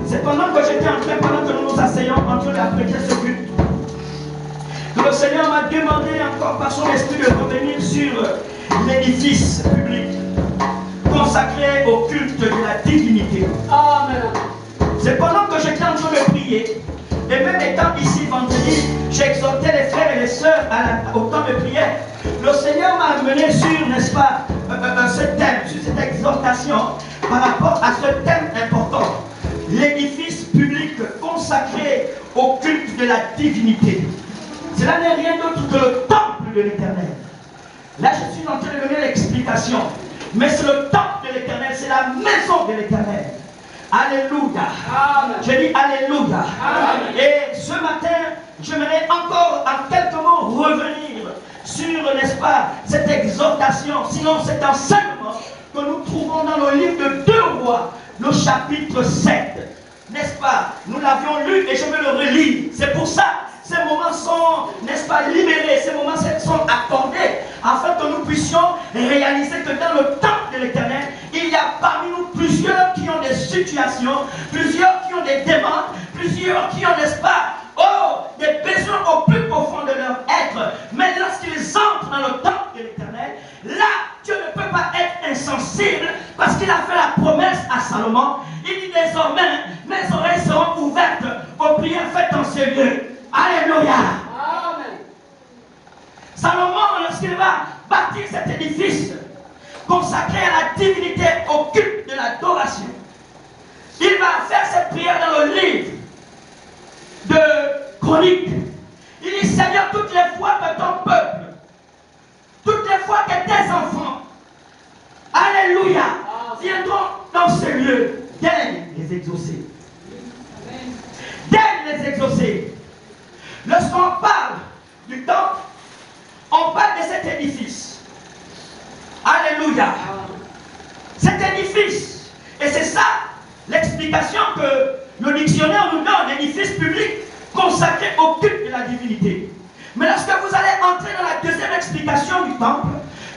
C'est pendant que j'étais en train, pendant que nous nous asseyons en train d'apprêter ce culte, que le Seigneur m'a demandé encore par son esprit de revenir sur l'édifice public consacré au culte de la divinité. Amen. C'est pendant que j'étais en train de prier, et même étant ici vendredi, j'exhortais les frères et les sœurs au temps de prière. Le Seigneur m'a amené sur, n'est-ce pas, ce thème, sur cette exhortation, par rapport à ce thème important. L'édifice public consacré au culte de la divinité. Cela n'est rien d'autre que le temple de l'Éternel. Là, je suis en train de donner l'explication. Mais c'est le temple de l'Éternel, c'est la maison de l'Éternel. Alléluia. Je dis Alléluia. Amen. Et ce matin, j'aimerais encore en quelques mots revenir sur, n'est-ce pas, cette exhortation, sinon cet enseignement que nous trouvons dans le livre de 2 Rois, le chapitre 7. N'est-ce pas? Nous l'avions lu et je vais le relire. C'est pour ça, ces moments sont, n'est-ce pas, libérés, ces moments sont accordés, afin que nous puissions réaliser que dans le temple de l'Éternel, il y a parmi nous plusieurs qui ont des situations, plusieurs qui ont des demandes, plusieurs qui ont, n'est-ce pas, des besoins au plus profond de leur être. Mais lorsqu'ils entrent dans le temple de l'Éternel, là, Dieu ne peut pas être insensible parce qu'il a fait la promesse à Salomon. Il dit désormais, mes oreilles seront ouvertes aux prières faites en ce lieu. Alléluia. Amen. Salomon, lorsqu'il va bâtir cet édifice consacré à la divinité, au culte de l'adoration, il va faire cette prière dans le livre de Chroniques. Il dit, Seigneur, toutes les fois que ton peuple, toutes les fois que tes enfants, alléluia, viendront dans ce lieu, daigne les exaucer. Daigne les exaucer. Lorsqu'on parle du temple, on parle de cet édifice. Alléluia. Cet édifice. Et c'est ça l'explication que le dictionnaire nous donne, l'édifice public consacré au culte de la divinité. Mais lorsque vous allez entrer dans la deuxième explication du temple,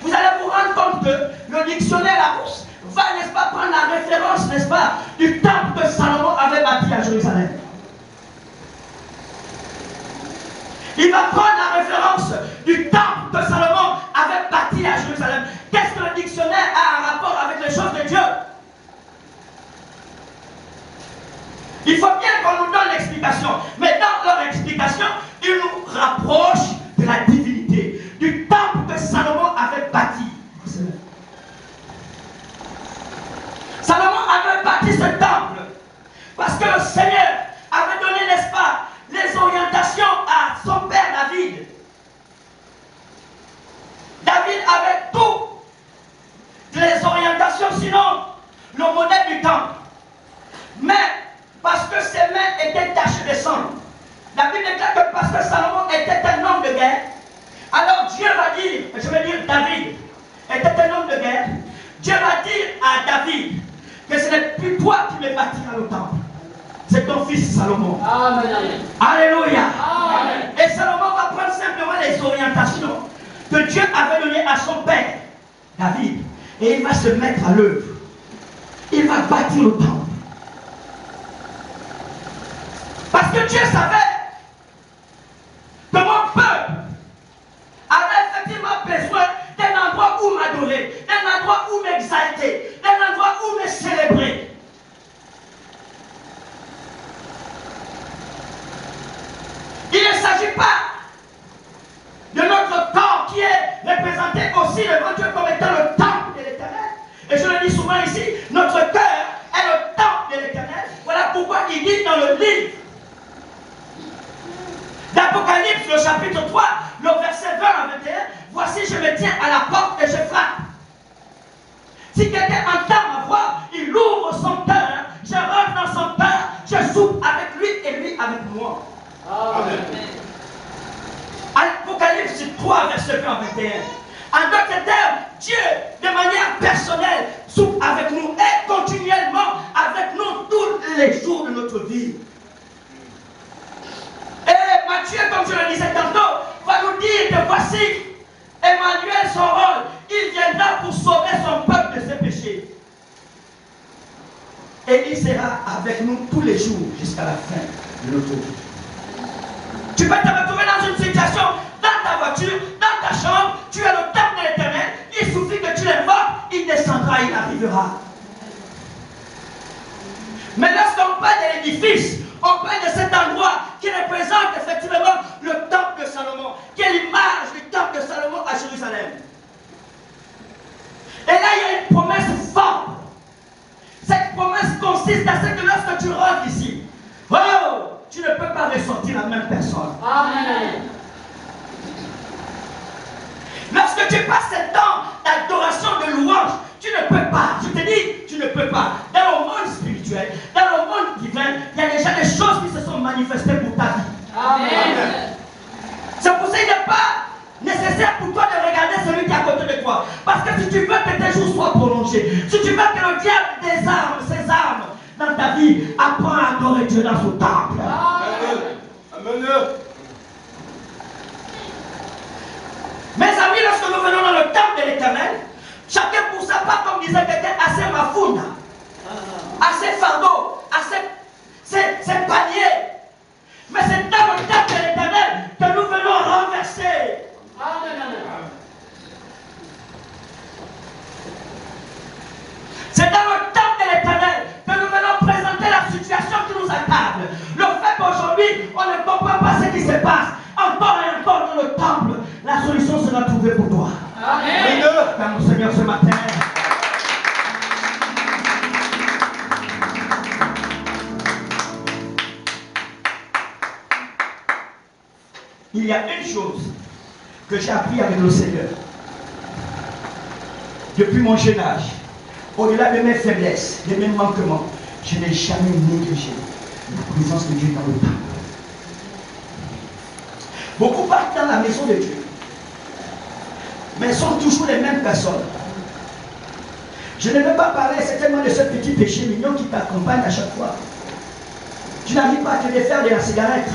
vous allez vous rendre compte que le dictionnaire Larousse va, n'est-ce pas, prendre la référence, n'est-ce pas, du temple que Salomon avait bâti à Jérusalem. Il va prendre la référence du temple que Salomon avait bâti à Jérusalem. Qu'est-ce que le dictionnaire a en rapport avec les choses de Dieu? Il faut bien qu'on nous donne l'explication. Mais dans leur explication, ils nous rapprochent de la divinité, du temple que Salomon avait bâti. Salomon avait bâti ce temple parce que le Seigneur avait donné, n'est-ce pas, les orientations à son père David. David avait toutes les orientations, sinon le modèle du temple. Mais parce que ses mains étaient tachées de sang, la Bible déclare que parce que Salomon était un homme de guerre, alors Dieu va dire, je vais dire David était un homme de guerre, Dieu va dire à David que ce n'est plus toi qui me bâtiras le temple. C'est ton fils Salomon. Amen. Alléluia. Amen. Et Salomon va prendre simplement les orientations que Dieu avait données à son père, David. Et il va se mettre à l'œuvre. Il va bâtir le temple. Parce que Dieu savait que mon peuple avait effectivement besoin d'un endroit où m'adorer, d'un endroit où m'exalter, d'un endroit où me célébrer. Il ne s'agit pas de notre corps qui est représenté aussi devant Dieu comme étant le temple de l'Éternel. Et je le dis souvent ici, notre cœur est le temple de l'Éternel. Voilà pourquoi il dit dans le livre d'Apocalypse, le chapitre 3, le verset 20 à 21, voici je me tiens à la porte et je frappe. Si quelqu'un entend ma voix, il ouvre son cœur, je rentre dans son cœur, je soupe avec lui et lui avec moi. Amen. Apocalypse 3, verset 20 à 21. En d'autres termes, Dieu, de manière personnelle, soupe avec nous et continuellement avec nous tous les jours de notre vie. Et Matthieu, comme je le disais tantôt, va nous dire que voici Emmanuel, son rôle, il viendra pour sauver son peuple de ses péchés. Et et il sera avec nous tous les jours jusqu'à la fin de notre vie. Tu peux te retrouver dans une situation, dans ta voiture, dans ta chambre, tu es le temple de l'Éternel, il suffit que tu l'invoques, il descendra, il arrivera. Mais lorsqu'on parle de l'édifice, on parle de cet endroit qui représente effectivement le temple de Salomon, qui est l'image du temple de Salomon à Jérusalem. Et là, il y a une promesse forte. Cette promesse consiste à ce que lorsque tu rentres ici, oh, tu ne peux pas ressortir la même personne. Amen. Lorsque tu passes ce temps d'adoration, de louange, tu ne peux pas. Je te dis, tu ne peux pas. Dans le monde spirituel, dans le monde divin, il y a déjà des choses qui se sont manifestées pour ta vie. Amen. C'est pour ça qu'il n'est pas nécessaire pour toi de regarder celui qui est à côté de toi. Parce que si tu veux que tes jours soient prolongés, si tu veux que le diable désarme ses armes dans ta vie, apprends à adorer Dieu dans son temple. Amen. Mes amis, lorsque nous venons dans le temple de l'Éternel, chacun pour sa part, comme disait quelqu'un, assez mafouna, assez fardeau, assez panier. Mais c'est dans le temple de l'Éternel que nous venons renverser. Amen. C'est dans le temple de l'Éternel que nous venons présenter la situation qui nous accable. Le fait qu'aujourd'hui, on ne comprend pas ce qui se passe. Encore et encore dans le temple, la solution sera trouvée pour toi. Amen. Car mon Seigneur, ce matin, il y a une chose que j'ai appris avec le Seigneur depuis mon jeune âge. Au-delà de mes faiblesses, de mes manquements, je n'ai jamais négligé la présence de Dieu dans le temple. Beaucoup partent dans la maison de Dieu, mais sont toujours les mêmes personnes. Je ne veux pas parler certainement de ce petit péché mignon qui t'accompagne à chaque fois. Tu n'arrives pas à te défaire de la cigarette,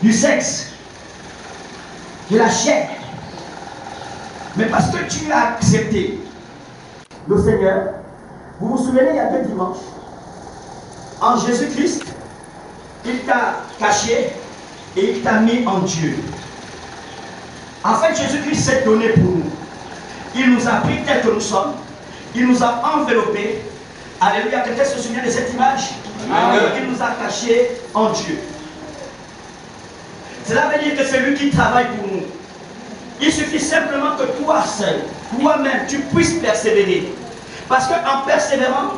du sexe, de la chair. Mais parce que tu as accepté le Seigneur, vous vous souvenez, il y a 2 dimanches, en Jésus-Christ, il t'a caché et il t'a mis en Dieu. En fait, Jésus-Christ s'est donné pour nous. Il nous a pris tel que nous sommes. Il nous a enveloppés. Alléluia. Quelqu'un se souvient de cette image? Amen. Il nous a cachés en Dieu. Cela veut dire que c'est lui qui travaille pour nous. Il suffit simplement que toi seul, toi-même, tu puisses persévérer. Parce qu'en persévérant,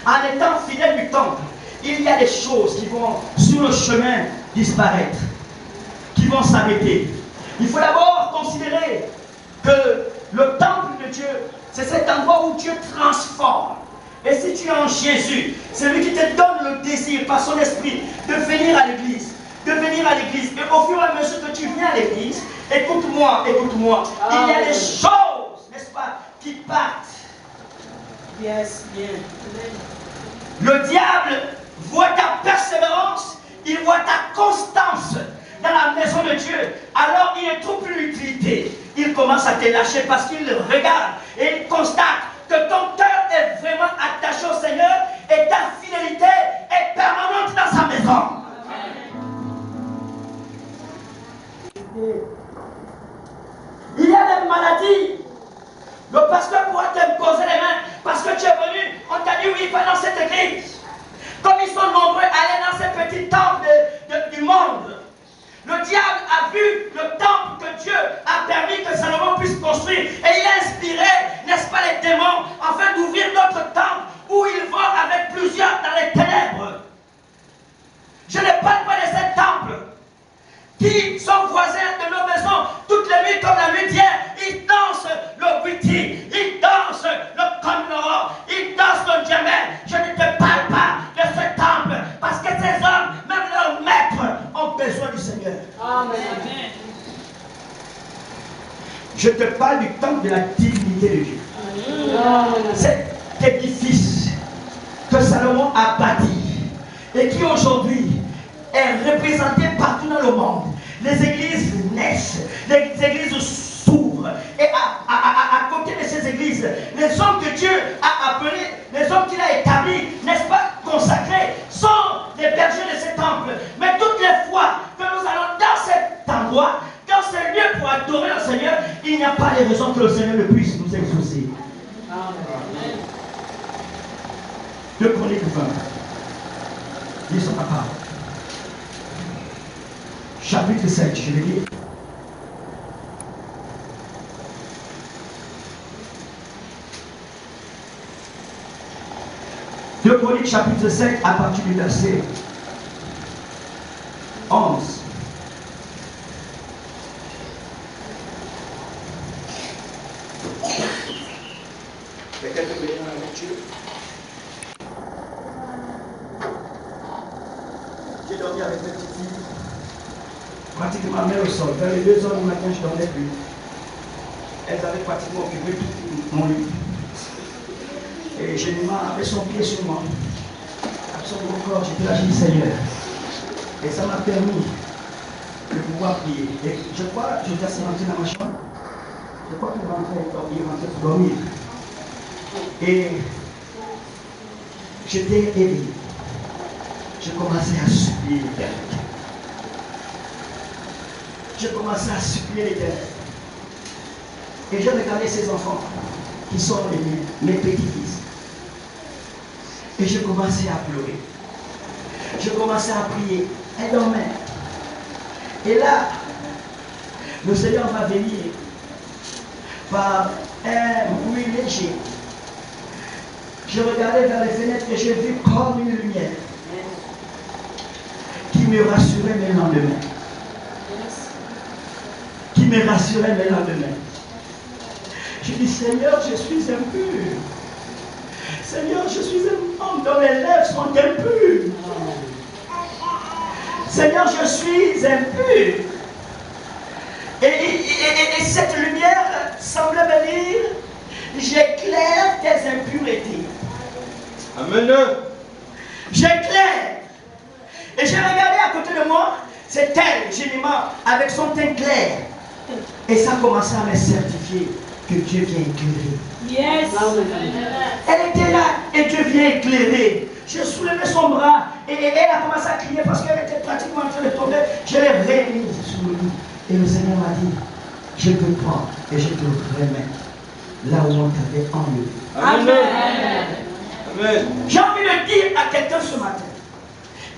en étant fidèle du temple, il y a des choses qui vont sur le chemin disparaître, qui vont s'arrêter. Il faut d'abord considérer que le temple de Dieu, c'est cet endroit où Dieu transforme. Et si tu es en Jésus, c'est lui qui te donne le désir par son esprit de venir à l'église. De venir à l'église. Et au fur et à mesure que tu viens à l'église, écoute-moi, écoute-moi. Il y a des choses, n'est-ce pas, qui partent. Yes, bien. Le diable voit ta persévérance, il voit ta constance dans la maison de Dieu. Alors il ne trouve plus l'utilité. Il commence à te lâcher parce qu'il regarde et il constate que ton cœur est vraiment attaché au Seigneur et ta fidélité est permanente dans sa maison. Il y a des maladies. Le pasteur pourra t'imposer les mains parce que tu es venu, on t'a dit oui, va dans cette église. Comme ils sont nombreux à aller dans ces petits temples du monde, le diable a vu le temple que Dieu a permis que Salomon puisse construire et il a inspiré, n'est-ce pas, les démons afin d'ouvrir d'autres temples où ils vont avec plusieurs dans les ténèbres. Je ne parle pas de ces temples qui sont voisins de nos maisons toutes les nuits comme la nuit d'hier. Ils dansent le witi, ils dansent le kamnoro, ils dansent le djemel. Je ne te parle pas de ce temple parce que ces hommes, même leurs maîtres, ont besoin du Seigneur. Amen. Je te parle du temple de la divinité de Dieu. Amen. Cet édifice que Salomon a bâti et qui aujourd'hui est représenté partout dans le monde. Les églises naissent, les églises s'ouvrent. Et à côté de ces églises, les hommes que Dieu a appelés, les hommes qu'il a établis 2 Chroniques 20. Lisons la parole. Chapitre 7, je vais lire. Deux Chroniques chapitre 7 à partir du verset 11. Quelqu'un peut venir dans la lecture? J'ai dormi avec mes petites filles. Pratiquement mère au sol. Vers les 2 heures du matin, je ne dormais plus. Elles avaient pratiquement occupé tout mon lit. Et Généma avait son pied sur moi. Absolument corps, j'étais là, j'ai dit Seigneur. Et ça m'a permis de pouvoir prier. Et je crois, je suis assez rentré dans ma chambre. Je crois qu'il rentrait pour dormir. Et j'étais éveillé. Je commençais à supplier l'Éternel. Je commençais à supplier l'Éternel. Et je regardais ces enfants qui sont mes petits-fils. Et je commençais à pleurer. Je commençais à prier. Elle dormait. Et là, le Seigneur va venir par un bruit léger. Je regardais vers les fenêtres et j'ai vu comme une lumière qui me rassurait mes lendemains. Qui me rassurait mes lendemains. Je dis, Seigneur, je suis impur. Seigneur, je suis un homme dont les lèvres sont impures. Seigneur, je suis impur. Et cette lumière semblait me dire, j'éclaire tes impuretés. Amen. J'éclaire. Et j'ai regardé à côté de moi, c'est elle, Généma, avec son teint clair. Et ça commençait à me certifier que Dieu vient éclairer. Yes. Elle était là et Dieu vient éclairer. J'ai soulevé son bras et elle a commencé à crier parce qu'elle était pratiquement en train de tomber. Je l'ai remise sur le lit. Et le Seigneur m'a dit, je te prends et je te remets là où on t'avait enlevé. Amen. Amen. J'ai envie de dire à quelqu'un ce matin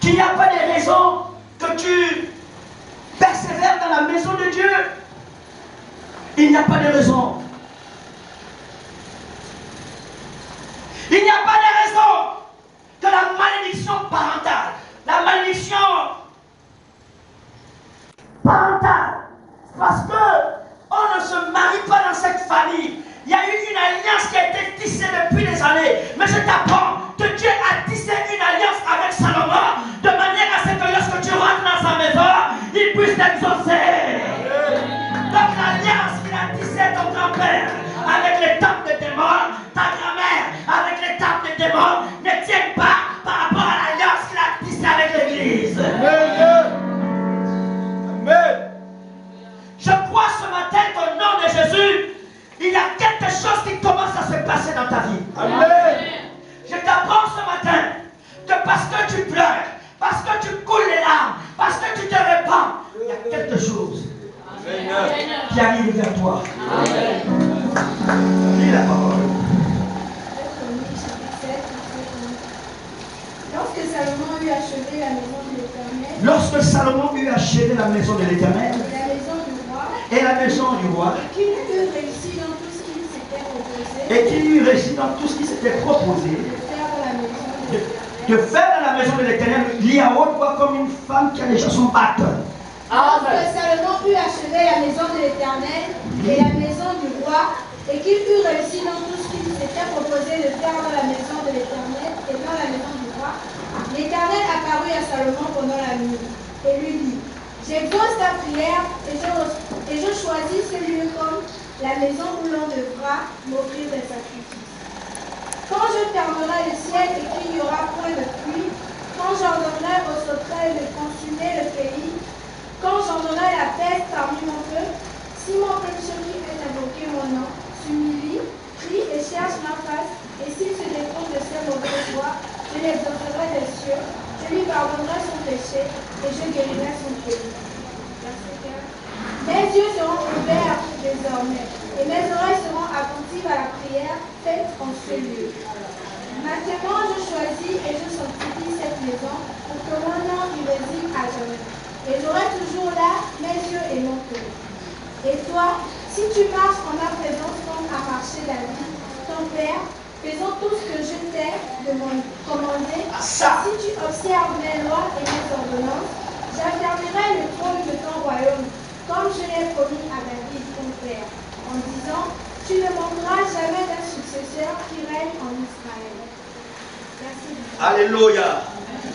qu'il n'y a pas de raison que tu persévères dans la maison de Dieu. Il n'y a pas de raison. Il n'y a pas de raison que la malédiction parentale, la malédiction parentale, parce qu'on ne se marie pas dans cette famille. Il y a eu une alliance qui a été tissée depuis des années. Mais je t'apprends que Dieu a tissé une alliance avec Salomon de manière à ce que lorsque tu rentres dans sa maison, il puisse t'exaucer. Donc l'alliance qu'il a tissée ton grand-père avec les temples de démons, ta grand-mère avec les temples de démons, ne tiennent pas par rapport à l'alliance qu'il a tissée avec l'Église. Amen. Amen. Je crois ce matin qu'au nom de Jésus, il y a quelque chose qui commence à se passer dans ta vie. Amen. Je t'apprends ce matin que parce que tu pleures, parce que tu coules les larmes, parce que tu te répands, il y a quelque chose qui arrive vers toi. Lis la parole. Lorsque Salomon eut achevé la maison de l'Éternel, Lorsque Salomon eut achevé la maison de l'Éternel la maison du roi, et la maison du roi, et qu'il eut réussi dans tout ce qu'il s'était proposé, et qu'il eut réussi dans tout ce qui s'était proposé de faire dans la maison de l'Éternel. de faire dans la maison de l'Éternel, lit à haute voix comme une femme qui a déjà son bâton. Lorsque Salomon eut achevé la maison de l'Éternel et la maison du roi, et qu'il eut réussi dans tout ce qu'il s'était proposé de faire dans la maison de l'Éternel et dans la maison du roi, l'Éternel apparut à Salomon pendant la nuit et lui dit, j'exauce ta prière et je choisis ce lieu comme la maison où l'on devra m'offrir des sacrifices. Quand je fermerai le ciel et qu'il n'y aura point de pluie, quand j'ordonnerai aux sauterelles de consumer le pays, quand j'ordonnerai la peste parmi mon peuple, si mon peuple qui est invoqué mon nom, s'humilie, prie et cherche ma face, et s'il se détourne de ses mauvaises voies, je l'exaucerai des cieux, je lui pardonnerai son péché, et je guérirai son pays. Verset 15. Mes yeux seront ouverts désormais, et mes oreilles seront attentives à la prière faite en ce lieu. Maintenant, je choisis maison pour que mon nom y réside à jamais. Et j'aurai toujours là mes yeux et mon cœur. Et toi, si tu marches en ma présence comme a marché David, ton père, faisant tout ce que je t'ai commandé, Ça. si tu observes mes lois et mes ordonnances, j'affermirai le trône de ton royaume, comme je l'ai promis à David, ton père, en disant, tu ne manqueras jamais d'un successeur qui règne en Israël. Merci. Alléluia.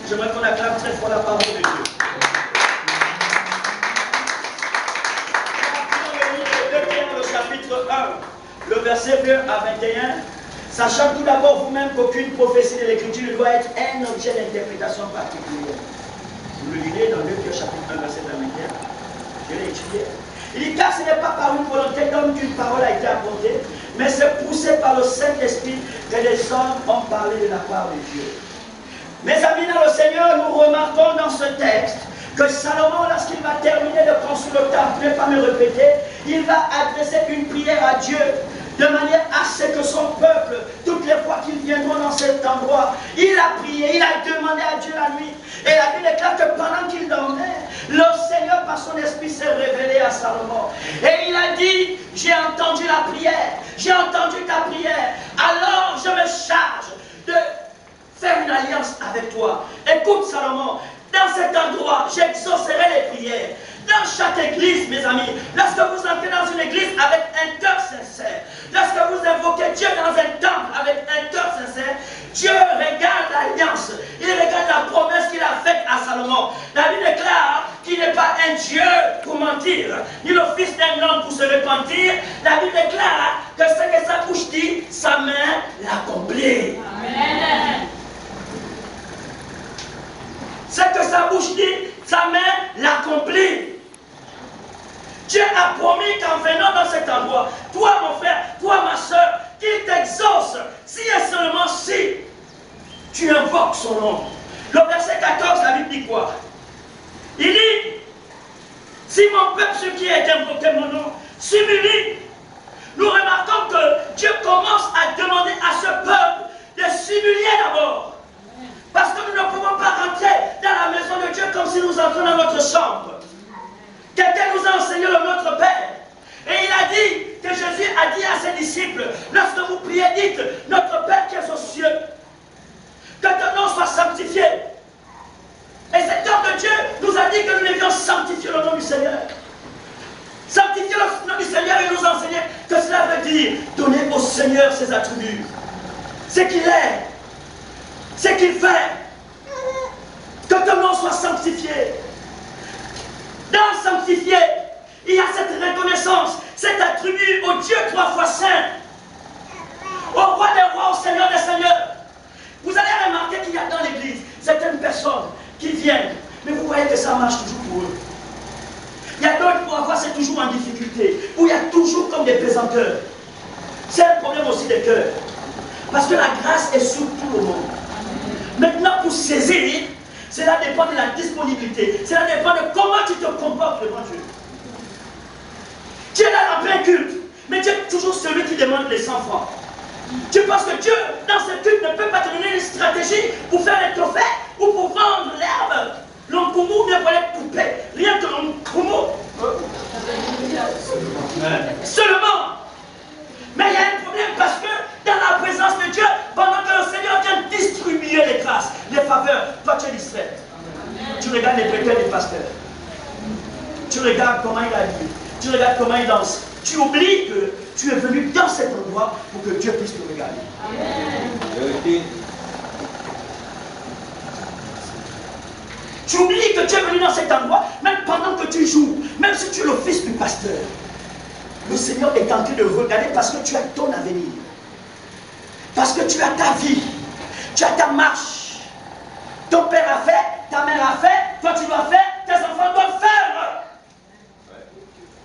J'aimerais qu'on acclame très fort la parole de Dieu. Dans le chapitre 1, le verset 2 à 21, sachant tout d'abord vous-même qu'aucune prophétie de l'Écriture ne doit être un objet d'interprétation particulière. Vous le lisez dans 2 chapitre 1, verset 21. Je l'ai étudié. Il dit, car ce n'est pas par une volonté d'homme qu'une parole a été apportée, mais c'est poussé par le Saint-Esprit que les hommes ont parlé de la part de Dieu. Mes amis dans le Seigneur, nous remarquons dans ce texte que Salomon, lorsqu'il va terminer de construire le temple, je ne vais pas me répéter, il va adresser une prière à Dieu de manière à ce que son peuple, toutes les fois qu'ils viendront dans cet endroit, il a prié, il a demandé à Dieu la nuit. Et la Bible déclare que pendant qu'il dormait, le Seigneur par son esprit s'est révélé à Salomon. Et il a dit, j'ai entendu la prière, j'ai entendu ta prière, alors je me charge de faire une alliance avec toi. Écoute Salomon, dans cet endroit, j'exaucerai les prières. Dans chaque église, mes amis, lorsque vous entrez dans une église avec un cœur sincère, lorsque vous invoquez Dieu dans un temple avec un cœur sincère, Dieu regarde l'alliance, il regarde la promesse qu'il a faite à Salomon. La Bible déclare qu'il n'est pas un Dieu pour mentir, ni le fils d'un homme pour se repentir. La Bible déclare que ce que sa bouche dit, sa main l'accomplit. Amen. Ce que sa bouche dit, sa main l'accomplit. Dieu a promis qu'en venant dans cet endroit, toi mon frère, toi ma soeur, qu'il t'exauce, si et seulement si tu invoques son nom. Le verset 14, la Bible dit quoi? Il dit, si mon peuple, ce qui est invoqué mon nom, s'humilie, nous remarquons que Dieu commence à demander à ce peuple de s'humilier d'abord. Parce que nous ne pouvons pas rentrer dans la maison de Dieu comme si nous entrions dans notre chambre. Quelqu'un nous a enseigné le Notre Père. Et il a dit que Jésus a dit à ses disciples, lorsque vous priez, dites, notre Père qui est aux cieux, que ton nom soit sanctifié. Et cet homme de Dieu nous a dit que nous devions sanctifier le nom du Seigneur. Sanctifier le nom du Seigneur et nous enseigner que cela veut dire donner au Seigneur ses attributs. Ce qu'il est, ce qu'il fait. Que ton nom soit sanctifié. Dans sanctifié, il y a cette reconnaissance, cet attribut au Dieu 3 fois saint, au roi des rois, au Seigneur des seigneurs. Vous allez remarquer qu'il y a dans l'église certaines personnes qui viennent, mais vous voyez que ça marche toujours pour eux. Il y a d'autres parfois c'est toujours en difficulté, où il y a toujours comme des pesanteurs. C'est un problème aussi des cœurs. Parce que la grâce est sur tout le monde. Maintenant, pour saisir, cela dépend de la disponibilité. Cela dépend de comment tu te comportes devant Dieu. Tu es là en plein culte, mais tu es toujours celui qui demande les 100 francs. Tu penses que Dieu, dans ce culte, ne peut pas te donner une stratégie pour faire les trophées ou pour vendre l'herbe, l'encoumou, bien pour les poupées. Rien que l'encoumou. Seulement. Mais il y a un problème parce que dans la présence de Dieu, pendant que le Seigneur vient distribuer les grâces, les faveurs, toi tu es distrait. Tu regardes les prêteurs des pasteurs. Tu regardes comment il habille. Tu regardes comment il danse. Tu oublies que tu es venu dans cet endroit pour que Dieu puisse te regarder. Amen. Tu oublies que tu es venu dans cet endroit, même pendant que tu joues, même si tu es le fils du pasteur. Le Seigneur est en train de regarder parce que tu as ton avenir. Parce que tu as ta vie. Tu as ta marche. Ton père a fait, ta mère a fait, toi tu dois faire, tes enfants doivent faire.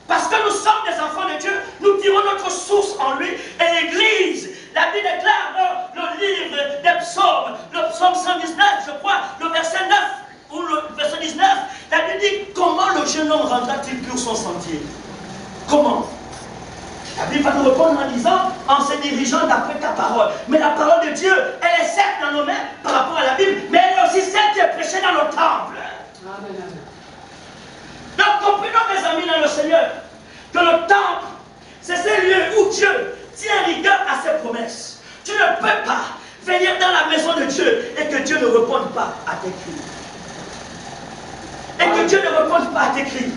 Parce que nous sommes des enfants de Dieu, nous tirons notre source en lui. Et l'Église, la Bible déclare dans le livre des psaumes, le psaume 119, je crois, le verset 9 ou le verset 19, la Bible dit comment le jeune homme rendra-t-il pur son sentier? Comment? La Bible va nous répondre en disant, en se dirigeant d'après ta parole. Mais la parole de Dieu, elle est certaine. correcte dans nos mains par rapport à la Bible, mais elle est aussi celle qui est prêchée dans le temple. Amen. Amen. Donc comprenons, mes amis dans le Seigneur, que le temple, c'est ce lieu où Dieu tient rigueur à ses promesses. Tu ne peux pas venir dans la maison de Dieu et que Dieu ne réponde pas à tes cris. Et que Dieu ne réponde pas à tes cris.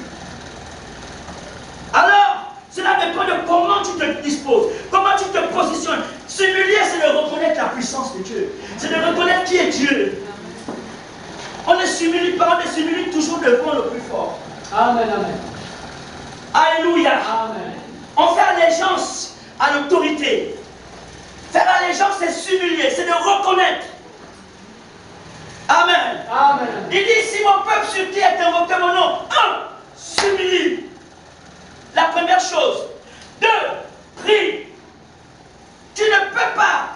Alors, cela dépend de comment tu te disposes, comment tu te positionnes. S'humilier, c'est de reconnaître la puissance de Dieu. C'est de reconnaître qui est Dieu. On ne s'humilie pas, on ne s'humilie toujours devant le plus fort. Amen. Amen. Alléluia. Amen. On fait allégeance à l'autorité. Faire allégeance, c'est s'humilier, c'est de reconnaître. Amen. Amen. Il dit, si mon peuple sur qui est invoqué mon nom, 1, s'humilie. La première chose. 2, prie. Tu ne peux pas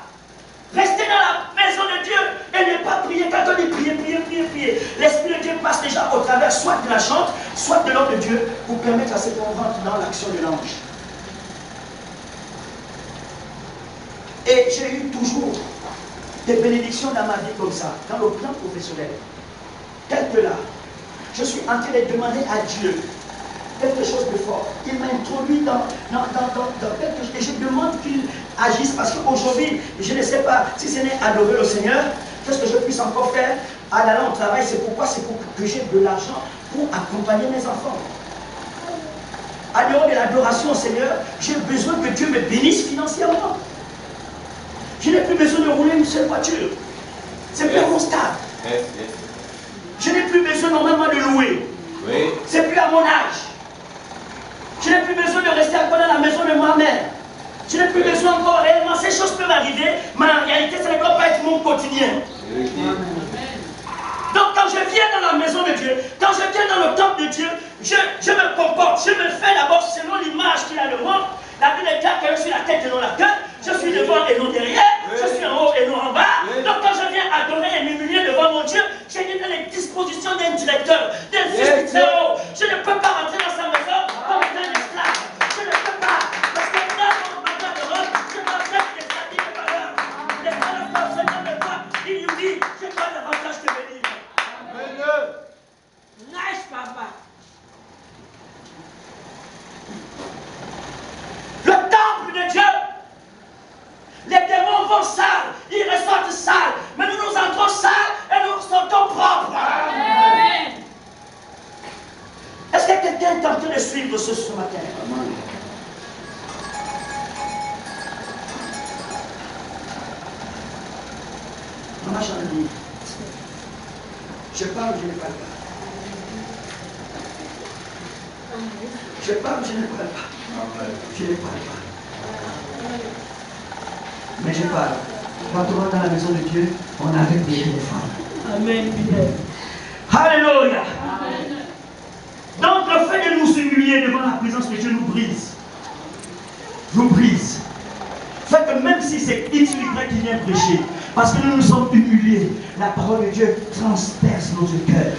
rester dans la maison de Dieu et ne pas prier. Quand on dit prier, l'Esprit de Dieu passe déjà au travers soit de la chante, soit de l'homme de Dieu pour permettre à ce qu'on rentre dans l'action de l'ange. Et j'ai eu toujours des bénédictions dans ma vie comme ça, dans le plan professionnel. Tel que là, je suis en train de demander à Dieu quelque chose de fort. Il m'a introduit dans quelque chose et je demande qu'il agisse parce qu'aujourd'hui, je ne sais pas si ce n'est adorer le Seigneur, qu'est-ce que je puisse encore faire en allant au travail. C'est pour que j'ai de l'argent pour accompagner mes enfants. En dehors de l'adoration au Seigneur, j'ai besoin que Dieu me bénisse financièrement. Je n'ai plus besoin de rouler une seule voiture. C'est plus à mon stade. Je n'ai plus besoin normalement de louer. Oui. C'est plus à mon âge. Je n'ai plus besoin de rester encore dans la maison de ma mère. Je n'ai plus besoin encore réellement. Ces choses peuvent arriver, mais en réalité, ça ne doit pas être mon quotidien. Donc quand je viens dans la maison de Dieu, quand je viens dans le temple de Dieu, je me comporte, je me fais d'abord selon l'image qu'il a de moi. La Bible déclare que je suis la tête et non la queue, je suis devant et non derrière, je suis en haut et non en bas. Donc quand je viens adorer et m'humilier devant mon Dieu, je viens dans les dispositions d'un directeur, d'un fils du haut. Je ne peux pas rentrer dans sa maison comme un esclave. Je ne peux pas, parce que dans mon mandat de Rome, je m'adresse des habits de valeur. Les valeurs comme Seigneur de toi, il nous dit, je dois davantage te bénir. Nice, papa. Le temple de Dieu, les démons vont sales, ils ressortent sales, mais nous nous entrons sales et nous sortons propres. Amen. Est-ce que quelqu'un est en train de suivre ce matin? Amen. Maman Chandelier, je parle, je ne parle pas. Je parle, je ne parle pas. Je ne parle pas. Mais je parle. Quand on va dans la maison de Dieu, on arrête les téléphones. Amen. Alléluia. Donc le fait de nous humilier devant la présence de Dieu nous brise. Nous brise. Fait que même si c'est X ou Y qui vient prêcher, parce que nous nous sommes humiliés, la parole de Dieu transperce notre cœur.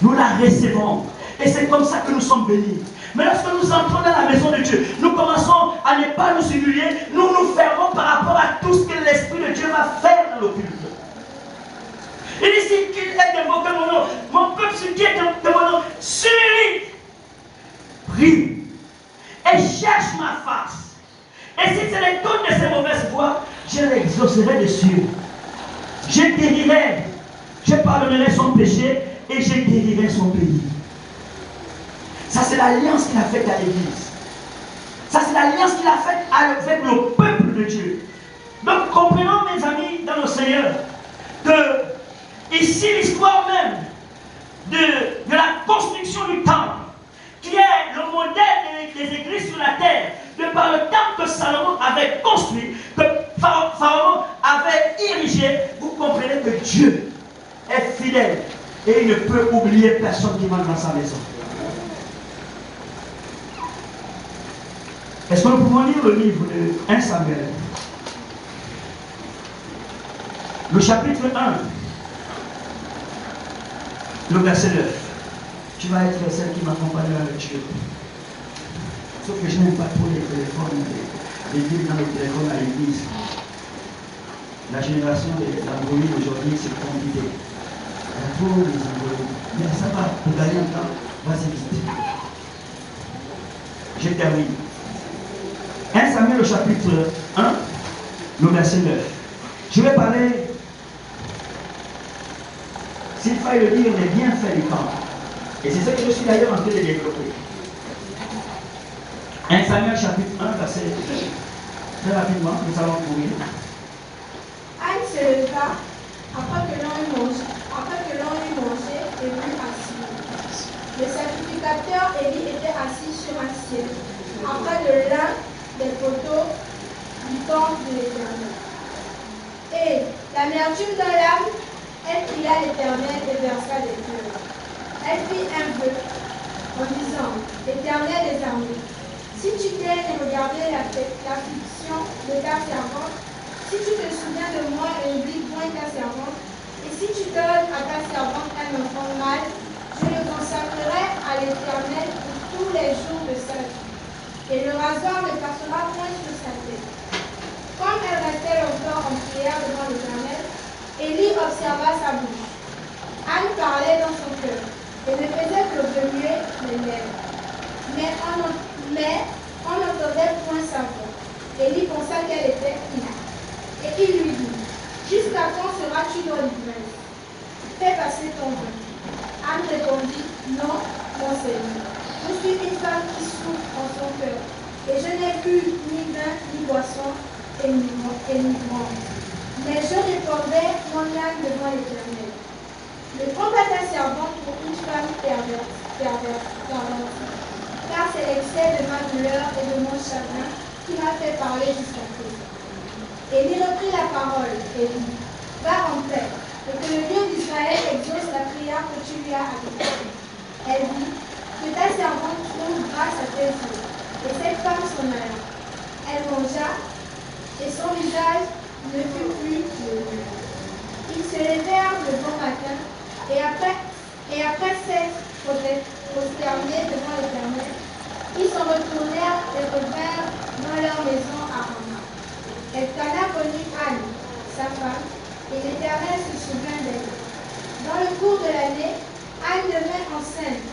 Nous la recevons. Et c'est comme ça que nous sommes bénis. Mais lorsque nous entrons dans la maison de Dieu, nous commençons à ne pas nous humilier, nous nous fermons par rapport à tout ce que l'Esprit de Dieu va faire dans le culte. Il dit, si qu'il est invoqué mon nom, mon peuple sur qui est invoqué mon nom, s'humilie, prie, et cherche ma face. Et si c'est les toutes de ces mauvaises voies, je l'exaucerai dessus. Je guérirai, je pardonnerai son péché, et je guérirai son pays. Ça, c'est l'alliance qu'il a faite à l'Église. Ça, c'est l'alliance qu'il a faite avec le peuple de Dieu. Donc, comprenons, mes amis, dans le Seigneur, que ici, l'histoire même de la construction du temple, qui est le modèle des églises sur la terre, de par le temple que Salomon avait construit, que Pharaon avait érigé, vous comprenez que Dieu est fidèle et il ne peut oublier personne qui manque dans sa maison. Est-ce que nous pouvons lire le livre de 1 Samuel? Le chapitre 1, le verset 9. Tu vas être celle qui m'accompagne dans le Dieu. Sauf que je n'aime pas trop les téléphones, les livres dans les téléphones à l'église. La génération des androïdes aujourd'hui, c'est compliqué. Il y a trop les androïdes. Mais ça va, pour gagner un temps, vas-y vite. Je termine. 1 Samuel au chapitre 1, le verset 9. Je vais parler, s'il fallait le dire, des bienfaits du temps. Et c'est ce que je suis d'ailleurs en train de développer. 1 Samuel chapitre 1, verset 9. Très rapidement, nous allons courir. Anne se leva après que l'on eut mangé et fut assis. Le sacrificateur Élie était assis sur un ciel, après de l'un des poteaux du temple de l'Éternel. Et l'amertume dans l'âme, elle pria l'Éternel et versa des pleurs. Elle fit un vœu en disant, Éternel des armées, si tu daignes regarder l'affliction de ta servante, si tu te souviens de moi et n'oublies point ta servante, et si tu donnes à ta servante un enfant mâle, je le consacrerai à l'Éternel pour tous les jours de sa vie, et le rasoir ne passera point sur sa tête. Comme elle restait encore en prière devant l'Éternel, Élie observa sa bouche. Anne parlait dans son cœur, et ne faisait que remuer les lèvres. Mais on n'entendait point sa voix. Élie pensa qu'elle était inapte. Et il lui dit, jusqu'à quand seras-tu dans l'ivresse? Fais passer ton vin. Anne répondit, non, mon Seigneur. Je suis une femme qui souffre en son cœur, et je n'ai bu ni vin, ni boisson, et ni viande. Mais je répondais mon âme devant l'Éternel. Ne prends pas ta servante pour une femme pervertie, car c'est l'excès de ma douleur et de mon chagrin qui m'a fait parler jusqu'à présent. Élie reprit la parole et dit, va en paix, et que le Dieu d'Israël exauce la prière que tu lui as adressée. Elle dit, que ta servante trouve grâce à tes yeux. Et cette femme s'en alla. Elle mangea, et son visage ne fut plus lumineux. Ils se levèrent le bon matin, et après s'être prosternés devant l'Éternel, ils s'en retournèrent et revinrent dans leur maison à Rama. Elkana connut Anne, sa femme, et l'Éternel se souvint d'elle. Dans le cours de l'année, Anne devint enceinte,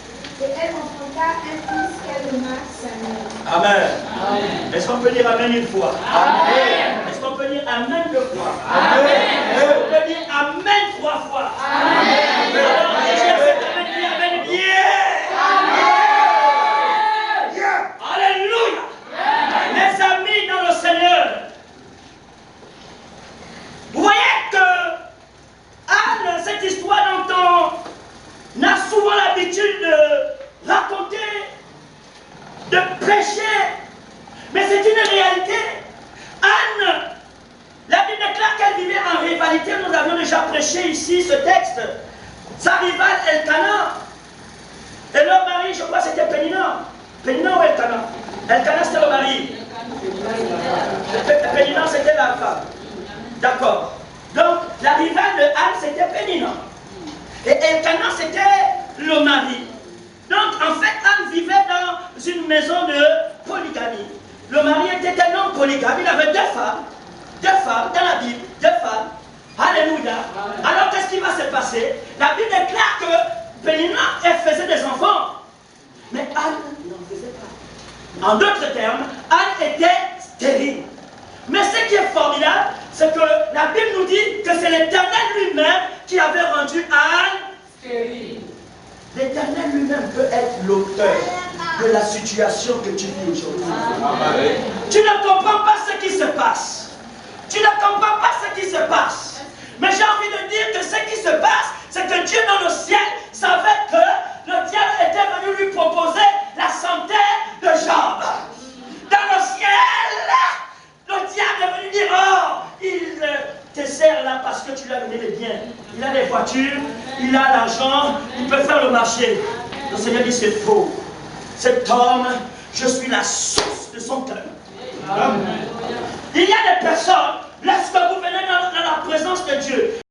et elle enfanta un fils qu'elle nomma Samuel. Amen. Est-ce qu'on peut dire Amen une fois? Amen. Est-ce qu'on peut dire Amen deux fois? Amen. Est-ce qu'on peut dire Amen trois fois? Amen. Alors, Amen bien. Alléluia. Mes amis dans le Seigneur, vous voyez que Anne, cette histoire dont on a souvent l'habitude de raconter, de prêcher, mais c'est une réalité. Anne, la Bible déclare qu'elle vivait en rivalité. Nous avions déjà prêché ici ce texte. Sa rivale Elkana, et leur mari, je crois c'était Pénina. Pénina ou Elkana? Elkana c'était le mari. Pénina c'était la femme. D'accord. Donc la rivale de Anne c'était Pénina. Et Elkana c'était le mari. Donc en fait Anne vivait dans une maison de polygamie. Le mari était un homme polygame. Il avait deux femmes dans la Bible, deux femmes. Alléluia. Alors qu'est-ce qui va se passer? La Bible déclare que Pénina, elle faisait des enfants. Mais Anne n'en faisait pas. En d'autres termes, Anne était stérile. Mais ce qui est formidable, c'est que la Bible nous dit que c'est l'Éternel lui-même qui avait rendu Anne stérile. L'Éternel lui-même peut être l'auteur de la situation que tu vis aujourd'hui. Tu ne comprends pas ce qui se passe. Tu ne comprends pas ce qui se passe. Mais j'ai envie de dire que ce qui se passe, c'est que Dieu dans le ciel savait que le diable était venu lui proposer la santé de Job. Dans le ciel, le diable est venu dire, oh, il te sert là parce que tu lui as donné les biens. Il a des voitures, il a l'argent, il peut faire le marché. Le Seigneur dit, c'est faux. Cet homme, je suis la source de son cœur. Il y a des personnes, lorsque vous venez dans la présence de Dieu,